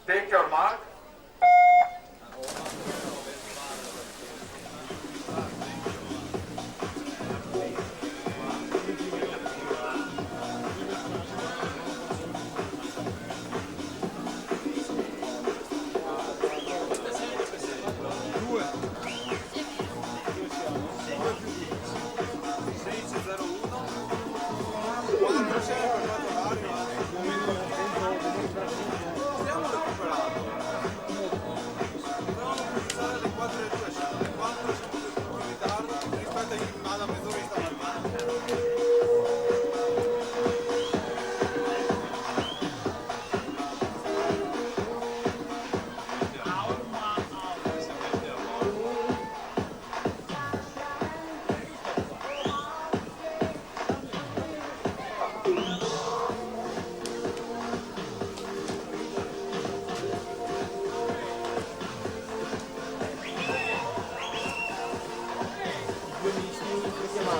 Take your mark.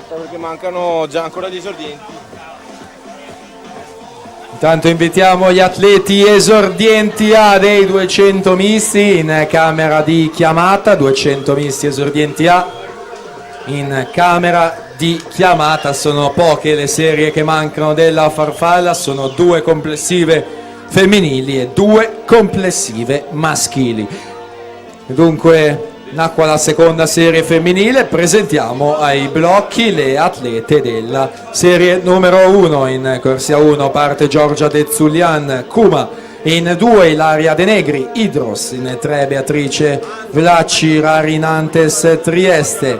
Perché mancano già ancora gli esordienti. Intanto invitiamo gli atleti esordienti A dei 200 misti in camera di chiamata, 200 misti esordienti A in camera di chiamata. Sono poche le serie che mancano della farfalla, sono 2 complessive femminili e 2 complessive maschili. Dunque nacqua la seconda serie femminile, presentiamo ai blocchi le atlete della serie numero 1. In corsia 1 parte Giorgia De Zulian Cuma, in 2 Ilaria De Negri Idros, in 3 Beatrice Vlacci Rarinantes Trieste,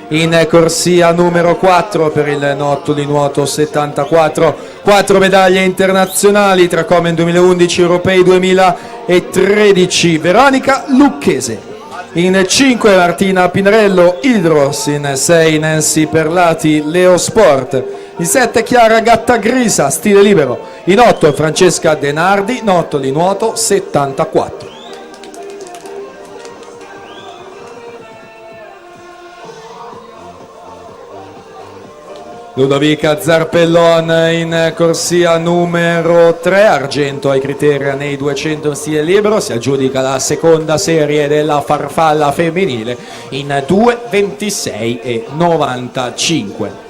in corsia numero 4 per il Notto di nuoto 74 4 medaglie internazionali tra Comen 2011 Europei 2013 Veronica Lucchese, in 5 Martina Pinarello Idros, in 6 Nancy Perlati Leo Sport, in 7 Chiara Gattagrisa stile libero, in 8 Francesca Denardi Notto di nuoto 74. Ludovica Zarpellon in corsia numero 3, argento ai criteri nei 200 stile libero, si aggiudica la seconda serie della farfalla femminile in 2:26 e 95.